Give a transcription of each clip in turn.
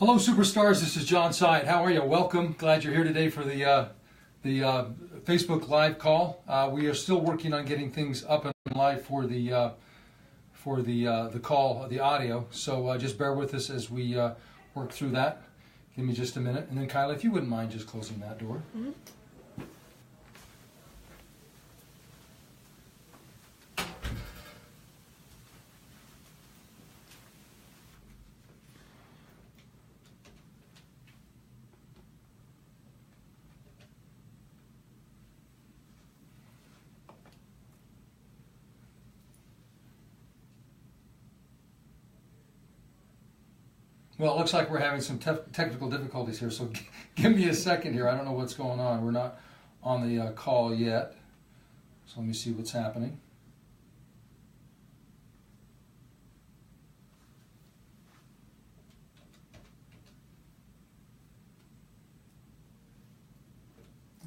Hello, superstars. This is John Ciet. How are you? Welcome. Glad you're here today for the Facebook Live call. We are still working on getting things up and live for the call, the audio. So just bear with us as we work through that. Give me just a minute, and then Kyla, if you wouldn't mind just closing that door. Mm-hmm. Well, it looks like we're having some technical difficulties here, so give me a second here. I don't know what's going on. We're not on the call yet, so let me see what's happening.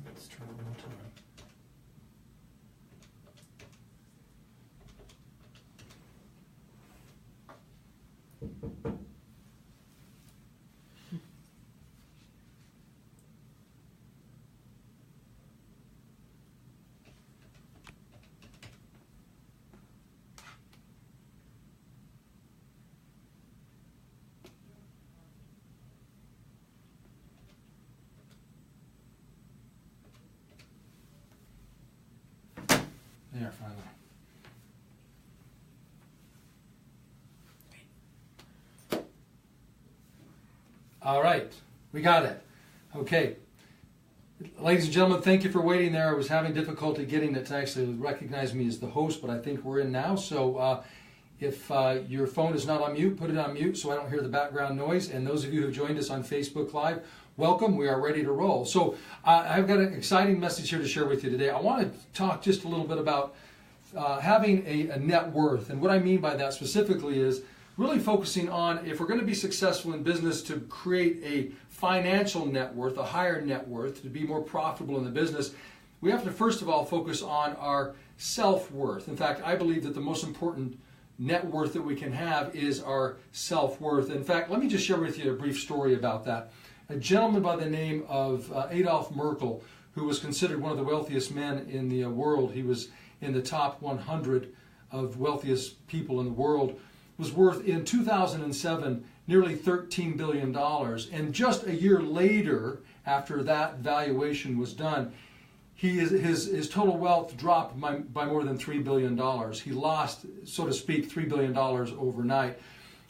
Let's try one more time. There, finally. All right, we got it. Okay. Ladies and gentlemen, thank you for waiting there. I was having difficulty getting it to actually recognize me as the host, but I think we're in now. So if your phone is not on mute, put it on mute so I don't hear the background noise. And those of you who have joined us on Facebook Live, welcome. We are ready to roll. So I've got an exciting message here to share with you today. I want to talk just a little bit about having a net worth. And what I mean by that specifically is really focusing on, if we're going to be successful in business, to create a financial net worth, a higher net worth, to be more profitable in the business, we have to first of all focus on our self-worth. In fact, I believe that the most important net worth that we can have is our self-worth. In fact, let me just share with you a brief story about that. A gentleman by the name of Adolf Merkel, who was considered one of the wealthiest men in the world, he was in the top 100 of wealthiest people in the world, was worth in 2007 nearly $13 billion. And just a year later, after that valuation was done, his total wealth dropped by more than $3 billion. He lost, so to speak, $3 billion overnight.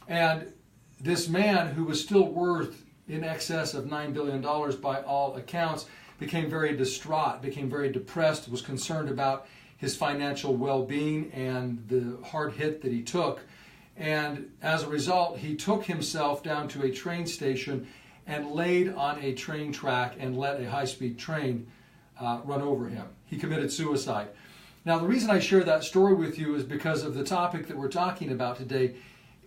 And this man, who was still worth in excess of $9 billion by all accounts, became very distraught, became very depressed, was concerned about his financial well-being and the hard hit that he took. And as a result, he took himself down to a train station and laid on a train track and let a high-speed train run over him. He committed suicide. Now, the reason I share that story with you is because of the topic that we're talking about today.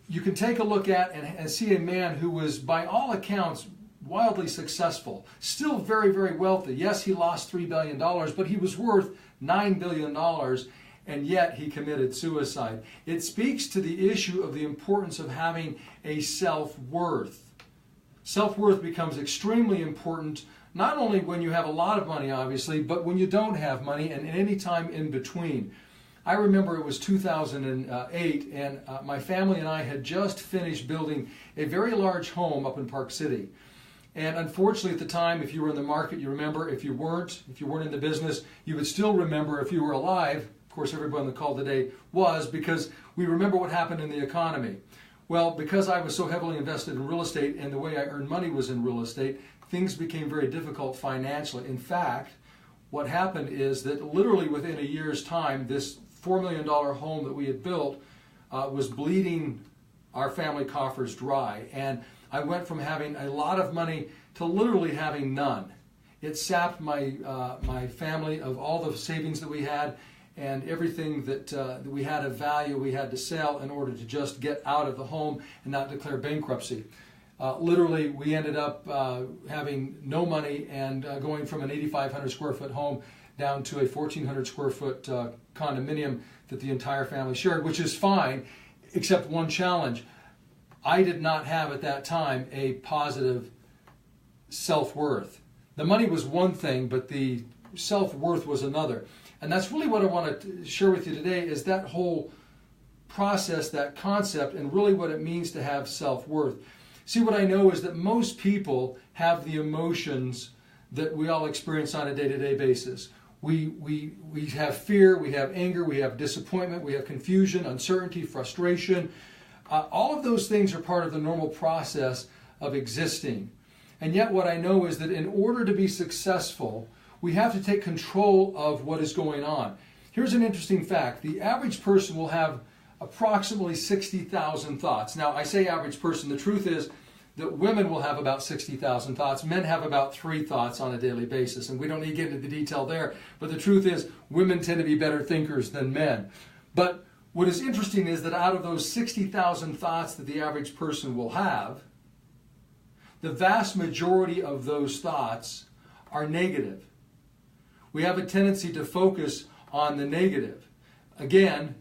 You can take a look at and see a man who was, by all accounts, wildly successful, still very, very wealthy. Yes, he lost $3 billion, but he was worth $9 billion, and yet he committed suicide. It speaks to the issue of the importance of having a self-worth. Self-worth becomes extremely important, not only when you have a lot of money, obviously, but when you don't have money and any time in between. I remember it was 2008, and my family and I had just finished building a very large home up in Park City. And unfortunately at the time, if you were in the market, you remember. If you weren't in the business, you would still remember if you were alive. Of course, everybody on the call today was, because we remember what happened in the economy. Well, because I was so heavily invested in real estate and the way I earned money was in real estate, things became very difficult financially. In fact, what happened is that literally within a year's time, this $4 million home that we had built was bleeding our family coffers dry. And I went from having a lot of money to literally having none. It sapped my family of all the savings that we had, and everything that we had of value we had to sell in order to just get out of the home and not declare bankruptcy. Literally, we ended up having no money and going from an 8,500 square foot home down to a 1,400 square foot condominium that the entire family shared, which is fine, except one challenge. I did not have at that time a positive self-worth. The money was one thing, but the self-worth was another. And that's really what I want to share with you today, is that whole process, that concept, and really what it means to have self-worth. See, what I know is that most people have the emotions that we all experience on a day-to-day basis. We have fear, we have anger, we have disappointment, we have confusion, uncertainty, frustration. All of those things are part of the normal process of existing. And yet what I know is that in order to be successful, we have to take control of what is going on. Here's an interesting fact. The average person will have approximately 60,000 thoughts. Now, I say average person. The truth is that women will have about 60,000 thoughts. Men have about 3 thoughts on a daily basis. And we don't need to get into the detail there. But the truth is, women tend to be better thinkers than men. But what is interesting is that out of those 60,000 thoughts that the average person will have, the vast majority of those thoughts are negative. We have a tendency to focus on the negative. Again,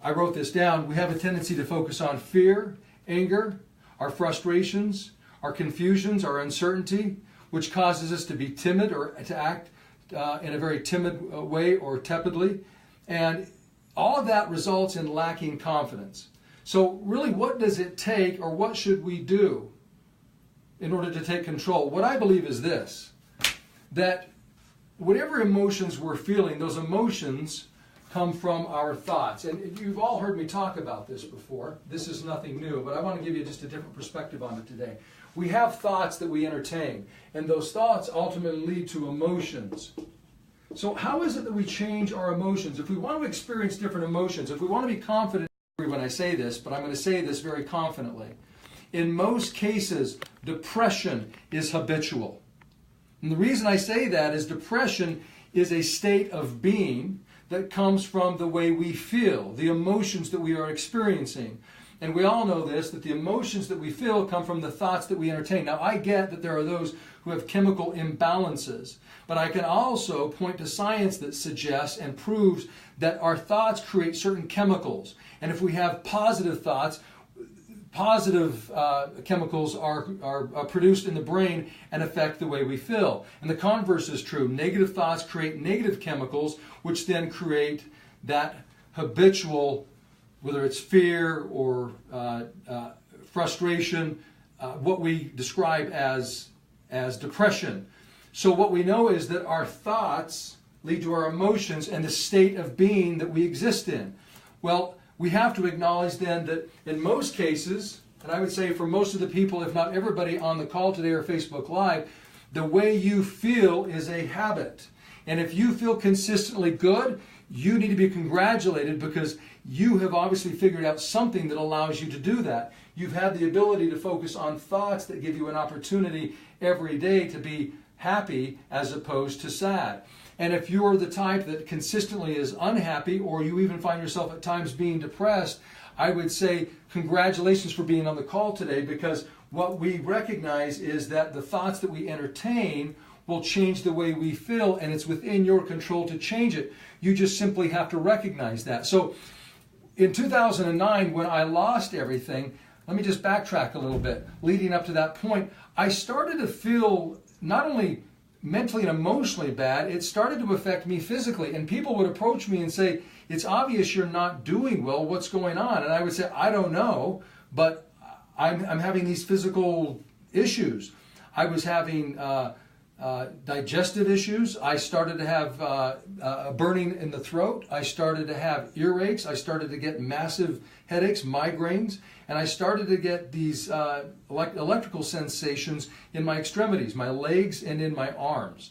I wrote this down. We have a tendency to focus on fear, anger, our frustrations, our confusions, our uncertainty, which causes us to be timid or to act in a very timid way or tepidly. And all of that results in lacking confidence. So really, what does it take, or what should we do in order to take control? What I believe is this, that whatever emotions we're feeling, those emotions come from our thoughts. And you've all heard me talk about this before. This is nothing new, but I want to give you just a different perspective on it today. We have thoughts that we entertain, and those thoughts ultimately lead to emotions. So how is it that we change our emotions? If we want to experience different emotions, if we want to be confident when I say this, but I'm going to say this very confidently, in most cases, depression is habitual. And the reason I say that is depression is a state of being that comes from the way we feel, the emotions that we are experiencing. And we all know this, that the emotions that we feel come from the thoughts that we entertain. Now, I get that there are those who have chemical imbalances, but I can also point to science that suggests and proves that our thoughts create certain chemicals. And if we have positive thoughts, positive chemicals are produced in the brain and affect the way we feel. And the converse is true. Negative thoughts create negative chemicals, which then create that habitual, whether it's fear or frustration, what we describe as depression. So what we know is that our thoughts lead to our emotions and the state of being that we exist in. Well, we have to acknowledge then that in most cases, and I would say for most of the people, if not everybody on the call today or Facebook Live, the way you feel is a habit. And if you feel consistently good, you need to be congratulated, because you have obviously figured out something that allows you to do that. You've had the ability to focus on thoughts that give you an opportunity every day to be happy as opposed to sad. And if you're the type that consistently is unhappy, or you even find yourself at times being depressed, I would say congratulations for being on the call today, because what we recognize is that the thoughts that we entertain will change the way we feel, and it's within your control to change it. You just simply have to recognize that. So in 2009, when I lost everything, let me just backtrack a little bit. Leading up to that point, I started to feel not only mentally and emotionally bad, it started to affect me physically. And people would approach me and say, it's obvious you're not doing well, what's going on? And I would say, I don't know, but I'm having these physical issues. I was having digestive issues. I started to have a burning in the throat. I started to have earaches. I started to get massive headaches, migraines, and I started to get these electrical sensations in my extremities, my legs and in my arms.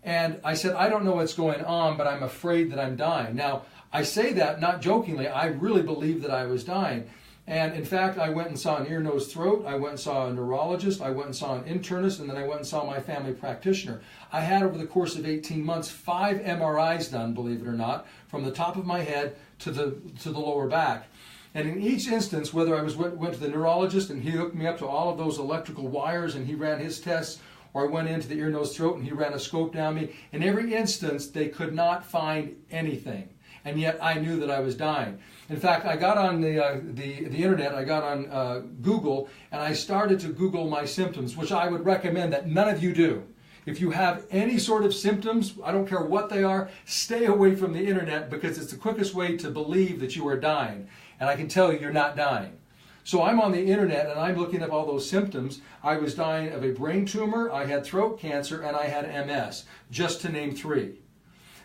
And I said, I don't know what's going on, but I'm afraid that I'm dying. Now, I say that not jokingly. I really believed that I was dying. And in fact, I went and saw an ear, nose, throat. I went and saw a neurologist. I went and saw an internist, and then I went and saw my family practitioner. I had, over the course of 18 months, 5 MRIs done, believe it or not, from the top of my head to the lower back. And in each instance, whether I went to the neurologist and he hooked me up to all of those electrical wires and he ran his tests, or I went into the ear, nose, throat and he ran a scope down me, in every instance, they could not find anything. And yet I knew that I was dying. In fact, I got on the internet, I got on Google, and I started to Google my symptoms, which I would recommend that none of you do. If you have any sort of symptoms, I don't care what they are, stay away from the internet, because it's the quickest way to believe that you are dying. And I can tell you, you're not dying. So I'm on the internet and I'm looking up all those symptoms. I was dying of a brain tumor, I had throat cancer, and I had MS, just to name 3.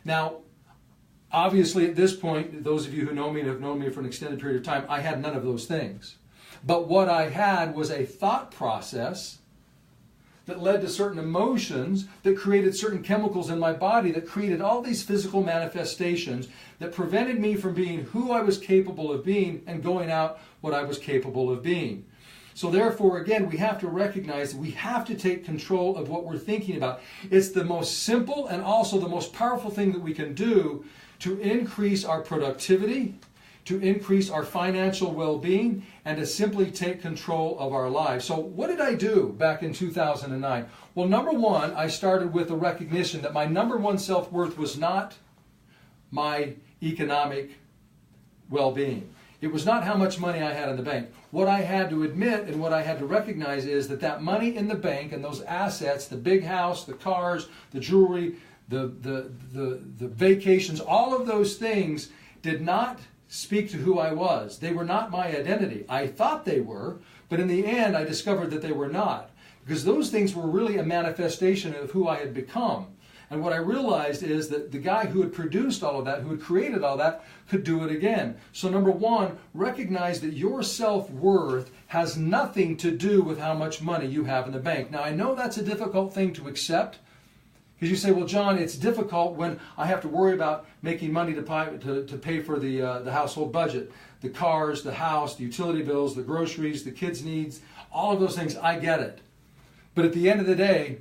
Now, obviously at this point, those of you who know me and have known me for an extended period of time, I had none of those things. But what I had was a thought process that led to certain emotions, that created certain chemicals in my body, that created all these physical manifestations that prevented me from being who I was capable of being and going out what I was capable of being. So therefore, again, we have to recognize that we have to take control of what we're thinking about. It's the most simple and also the most powerful thing that we can do to increase our productivity, to increase our financial well-being, and to simply take control of our lives. So what did I do back in 2009? Well, number one, I started with a recognition that my number one self-worth was not my economic well-being. It was not how much money I had in the bank. What I had to admit and what I had to recognize is that that money in the bank and those assets, the big house, the cars, the jewelry, the vacations, all of those things did not speak to who I was. They were not my identity. I thought they were, but in the end I discovered that they were not, because those things were really a manifestation of who I had become. And what I realized is that the guy who had produced all of that, who had created all that, could do it again. So number one, recognize that your self-worth has nothing to do with how much money you have in the bank. Now I know that's a difficult thing to accept, because you say, well, John, it's difficult when I have to worry about making money to pay for the household budget, the cars, the house, the utility bills, the groceries, the kids' needs, all of those things. I get it. But at the end of the day,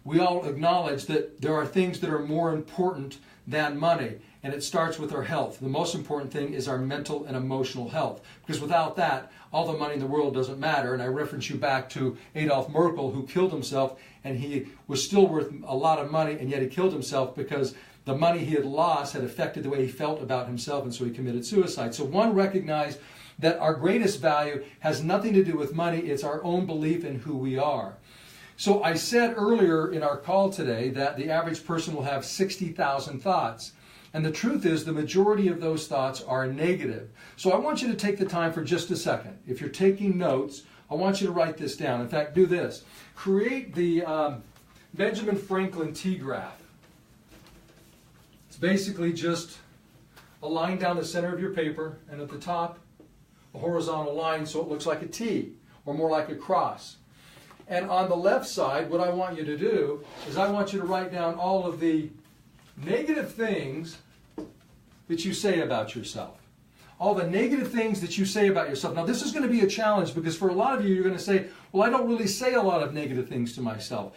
we all acknowledge that there are things that are more important than money, and it starts with our health. The most important thing is our mental and emotional health, because without that, all the money in the world doesn't matter. And I reference you back to Adolf Merkel, who killed himself, and he was still worth a lot of money, and yet he killed himself because the money he had lost had affected the way he felt about himself, and so he committed suicide. So one, recognize that our greatest value has nothing to do with money. It's our own belief in who we are. So I said earlier in our call today that the average person will have 60,000 thoughts. And the truth is, the majority of those thoughts are negative. So I want you to take the time for just a second. If you're taking notes, I want you to write this down. In fact, do this. Create the Benjamin Franklin T-graph. It's basically just a line down the center of your paper, and at the top, a horizontal line so it looks like a T, or more like a cross. And on the left side, what I want you to do is I want you to write down all of the negative things that you say about yourself. All the negative things that you say about yourself. Now, this is going to be a challenge, because for a lot of you, you're going to say, well, I don't really say a lot of negative things to myself.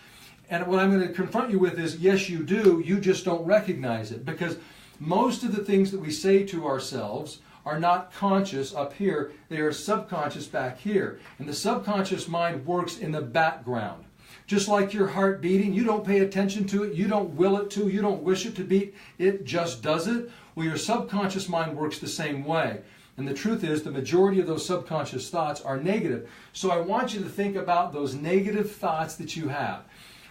And what I'm going to confront you with is, yes, you do. You just don't recognize it, because most of the things that we say to ourselves are not conscious up here. They are subconscious back here. And the subconscious mind works in the background. Just like your heart beating, you don't pay attention to it, you don't will it to, you don't wish it to beat, it just does it. Well, your subconscious mind works the same way. And the truth is, the majority of those subconscious thoughts are negative. So I want you to think about those negative thoughts that you have.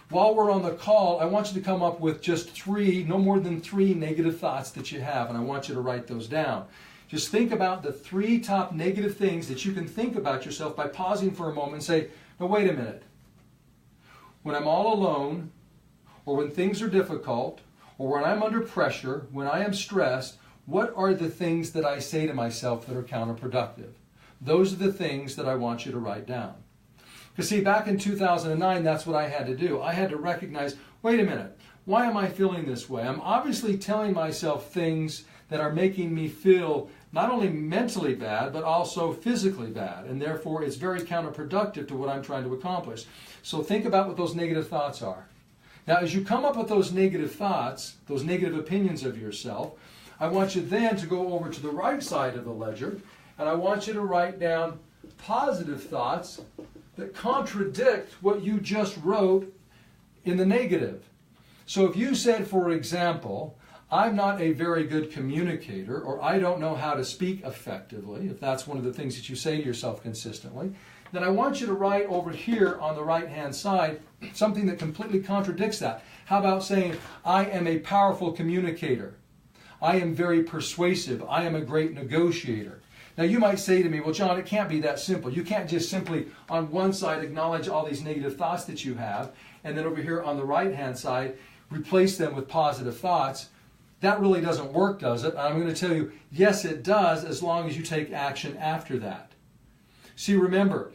While we're on the call, I want you to come up with just 3, no more than 3 negative thoughts that you have, and I want you to write those down. Just think about the 3 top negative things that you can think about yourself by pausing for a moment and say, no, wait a minute. When I'm all alone, or when things are difficult, or when I'm under pressure, when I am stressed, what are the things that I say to myself that are counterproductive? Those are the things that I want you to write down. Because see, back in 2009, that's what I had to do. I had to recognize, wait a minute, why am I feeling this way? I'm obviously telling myself things that are making me feel not only mentally bad, but also physically bad. And therefore, it's very counterproductive to what I'm trying to accomplish. So think about what those negative thoughts are. Now, as you come up with those negative thoughts, those negative opinions of yourself, I want you then to go over to the right side of the ledger, and I want you to write down positive thoughts that contradict what you just wrote in the negative. So if you said, for example, I'm not a very good communicator, or I don't know how to speak effectively, if that's one of the things that you say to yourself consistently, then I want you to write over here on the right-hand side something that completely contradicts that. How about saying, I am a powerful communicator. I am very persuasive. I am a great negotiator. Now you might say to me, well, John, it can't be that simple. You can't just simply on one side acknowledge all these negative thoughts that you have, and then over here on the right-hand side, replace them with positive thoughts. That really doesn't work, does it? I'm going to tell you, yes, it does, as long as you take action after that. See, remember,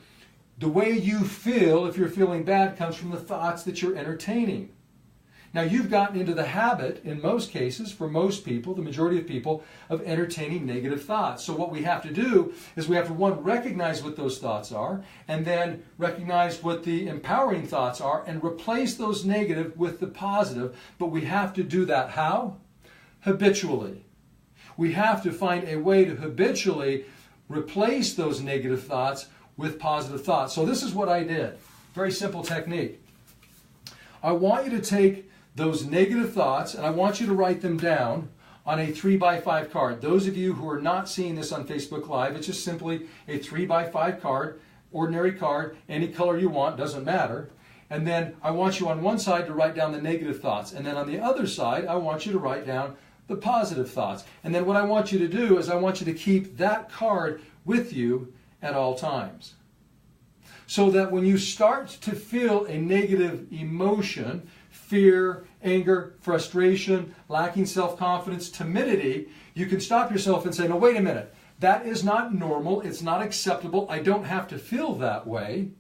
the way you feel, if you're feeling bad, comes from the thoughts that you're entertaining. Now, you've gotten into the habit, in most cases, for most people, the majority of people, of entertaining negative thoughts. So what we have to do is we have to, one, recognize what those thoughts are, and then recognize what the empowering thoughts are, and replace those negative with the positive. But we have to do that how? Habitually. We have to find a way to habitually replace those negative thoughts with positive thoughts. So this is what I did. Very simple technique. I want you to take those negative thoughts and I want you to write them down on a 3x5 card. Those of you who are not seeing this on Facebook Live, it's just simply a 3x5 card, ordinary card, any color you want, doesn't matter. And then I want you on one side to write down the negative thoughts. And then on the other side, I want you to write down the positive thoughts. And then what I want you to do is I want you to keep that card with you at all times. So that when you start to feel a negative emotion, fear, anger, frustration, lacking self-confidence, timidity, you can stop yourself and say, no, wait a minute. That is not normal. It's not acceptable. I don't have to feel that way.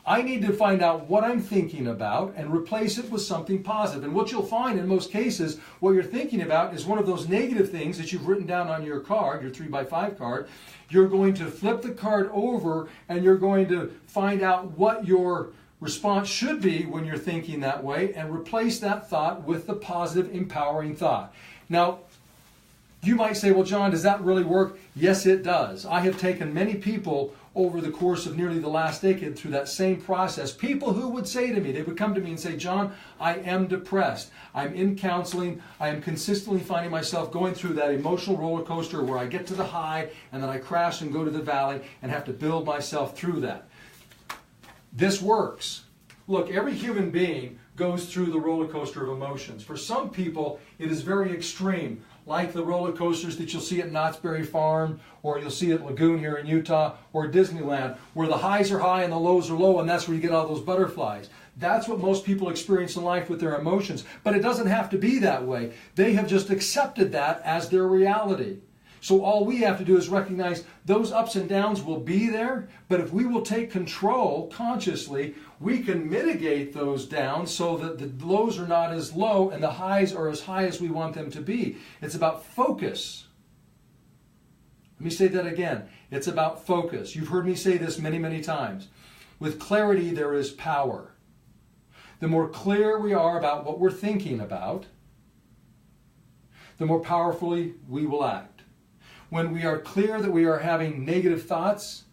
I need to find out what I'm thinking about and replace it with something positive. And what you'll find in most cases, what you're thinking about is one of those negative things that you've written down on your card, your 3x5 card. You're going to flip the card over and you're going to find out what your response should be when you're thinking that way and replace that thought with the positive, empowering thought. Now, you might say, well, John, does that really work? Yes, it does. I have taken many people over the course of nearly the last decade through that same process. People who would say to me, they would come to me and say, John, I am depressed. I'm in counseling. I am consistently finding myself going through that emotional roller coaster where I get to the high and then I crash and go to the valley and have to build myself through that. This works. Look, every human being goes through the roller coaster of emotions. For some people, it is very extreme, like the roller coasters that you'll see at Knott's Berry Farm, or you'll see at Lagoon here in Utah, or Disneyland, where the highs are high and the lows are low, and that's where you get all those butterflies. That's what most people experience in life with their emotions. But it doesn't have to be that way. They have just accepted that as their reality. So all we have to do is recognize those ups and downs will be there, but if we will take control consciously, we can mitigate those downs so that the lows are not as low and the highs are as high as we want them to be. It's about focus. Let me say that again. It's about focus. You've heard me say this many, many times. With clarity, there is power. The more clear we are about what we're thinking about, the more powerfully we will act. When we are clear that we are having negative thoughts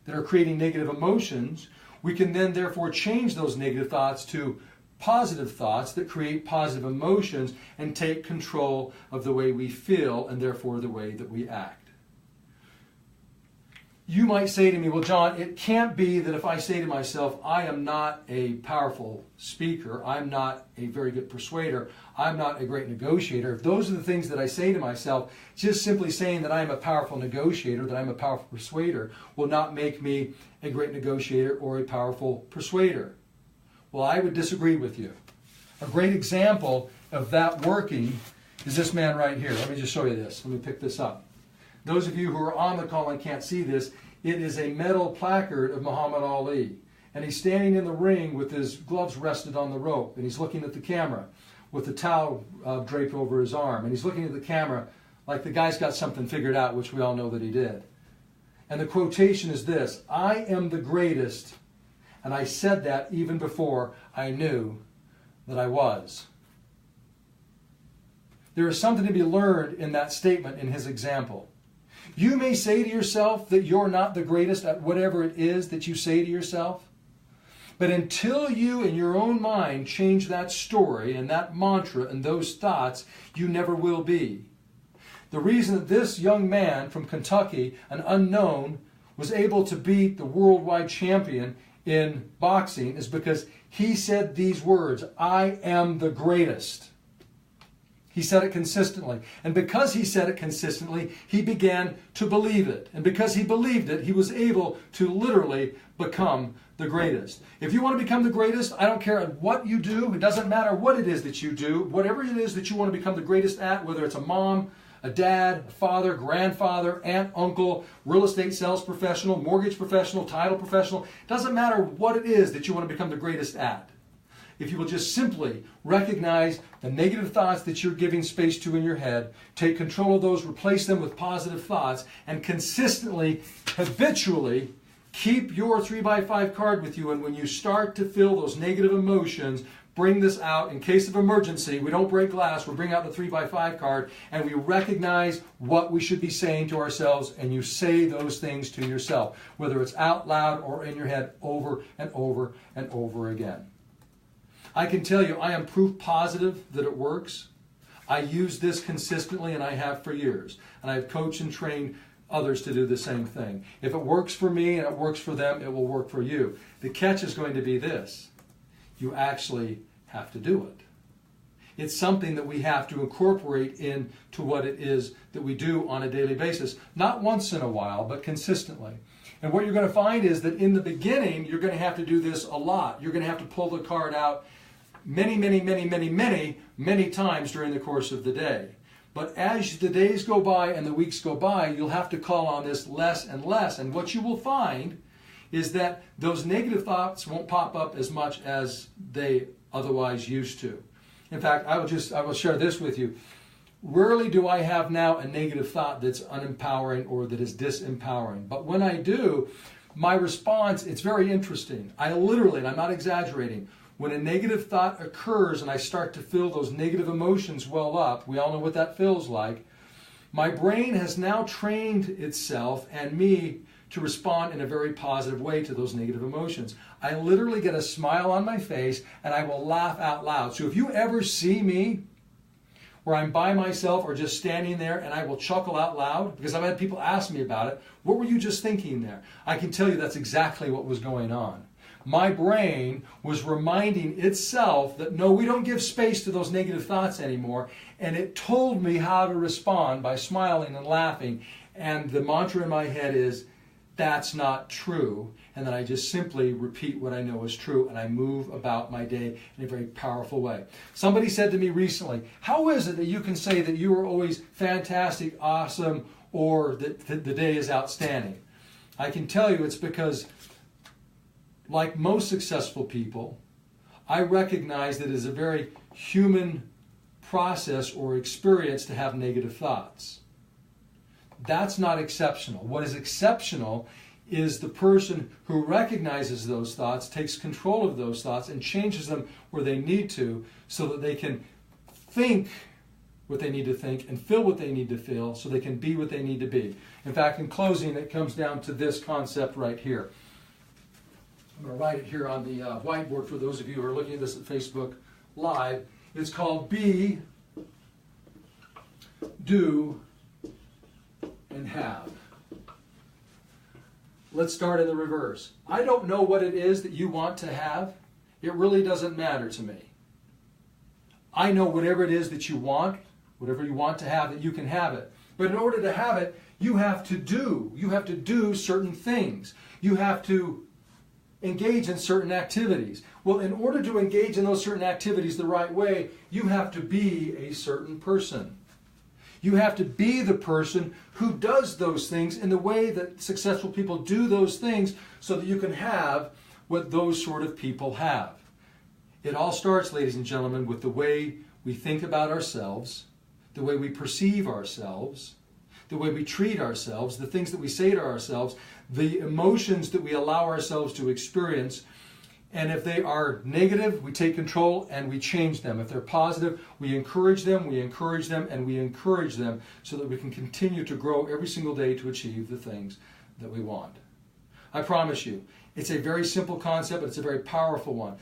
that are creating negative emotions, we can then therefore change those negative thoughts to positive thoughts that create positive emotions and take control of the way we feel and therefore the way that we act. You might say to me, well, John, it can't be that if I say to myself, I am not a powerful speaker, I'm not a very good persuader, I'm not a great negotiator. If those are the things that I say to myself, just simply saying that I'm a powerful negotiator, that I'm a powerful persuader, will not make me a great negotiator or a powerful persuader. Well, I would disagree with you. A great example of that working is this man right here. Let me just show you this. Let me pick this up. Those of you who are on the call and can't see this, it is a metal placard of Muhammad Ali. And he's standing in the ring with his gloves rested on the rope. And he's looking at the camera with the towel draped over his arm. And he's looking at the camera like the guy's got something figured out, which we all know that he did. And the quotation is this: I am the greatest. And I said that even before I knew that I was. There is something to be learned in that statement, in his example. You may say to yourself that you're not the greatest at whatever it is that you say to yourself, But until you in your own mind change that story and that mantra and those thoughts, you never will be. The reason that this young man from Kentucky, an unknown, was able to beat the worldwide champion in boxing is because he said these words, "I am the greatest." He said it consistently. And because he said it consistently, he began to believe it. And because he believed it, he was able to literally become the greatest. If you want to become the greatest, I don't care what you do. It doesn't matter what it is that you do. Whatever it is that you want to become the greatest at, whether it's a mom, a dad, a father, grandfather, aunt, uncle, real estate sales professional, mortgage professional, title professional, it doesn't matter what it is that you want to become the greatest at. If you will just simply recognize the negative thoughts that you're giving space to in your head, take control of those, replace them with positive thoughts, and consistently, habitually, keep your 3x5 card with you. And when you start to feel those negative emotions, bring this out. In case of emergency, we don't break glass, we bring out the 3x5 card, and we recognize what we should be saying to ourselves, and you say those things to yourself, whether it's out loud or in your head over and over and over again. I can tell you, I am proof positive that it works. I use this consistently, and I have for years. And I've coached and trained others to do the same thing. If it works for me and it works for them, it will work for you. The catch is going to be this. You actually have to do it. It's something that we have to incorporate into what it is that we do on a daily basis. Not once in a while, but consistently. And what you're going to find is that in the beginning, you're going to have to do this a lot. You're going to have to pull the card out many times during the course of the day. But as the days go by and the weeks go by, you'll have to call on this less and less. And what you will find is that those negative thoughts won't pop up as much as they otherwise used to. In fact, I will share this with you. Rarely do I have now a negative thought that's unempowering or that is disempowering. But when I do, my response, it's very interesting. I literally, and I'm not exaggerating, when a negative thought occurs and I start to feel those negative emotions well up, we all know what that feels like, my brain has now trained itself and me to respond in a very positive way to those negative emotions. I literally get a smile on my face and I will laugh out loud. So if you ever see me where I'm by myself or just standing there and I will chuckle out loud, because I've had people ask me about it, what were you just thinking there? I can tell you that's exactly what was going on. My brain was reminding itself that no, we don't give space to those negative thoughts anymore. And it told me how to respond by smiling and laughing. And the mantra in my head is, that's not true. And then I just simply repeat what I know is true. And I move about my day in a very powerful way. Somebody said to me recently, how is it that you can say that you are always fantastic, awesome, or that the day is outstanding? I can tell you it's because, like most successful people, I recognize that it is a very human process or experience to have negative thoughts. That's not exceptional. What is exceptional is the person who recognizes those thoughts, takes control of those thoughts, and changes them where they need to so that they can think what they need to think and feel what they need to feel so they can be what they need to be. In fact, in closing, it comes down to this concept right here. I'm going to write it here on the whiteboard for those of you who are looking at this at Facebook Live. It's called Be, Do, and Have. Let's start in the reverse. I don't know what it is that you want to have. It really doesn't matter to me. I know whatever it is that you want, whatever you want to have, that you can have it. But in order to have it, you have to do. You have to do certain things. You have to engage in certain activities. Well, in order to engage in those certain activities the right way, you have to be a certain person. You have to be the person who does those things in the way that successful people do those things so that you can have what those sort of people have. It all starts, ladies and gentlemen, with the way we think about ourselves, the way we perceive ourselves, the way we treat ourselves, the things that we say to ourselves, the emotions that we allow ourselves to experience. And if they are negative, we take control and we change them. If they're positive, we encourage them, and we encourage them so that we can continue to grow every single day to achieve the things that we want. I promise you, It's a very simple concept, but it's a very powerful one.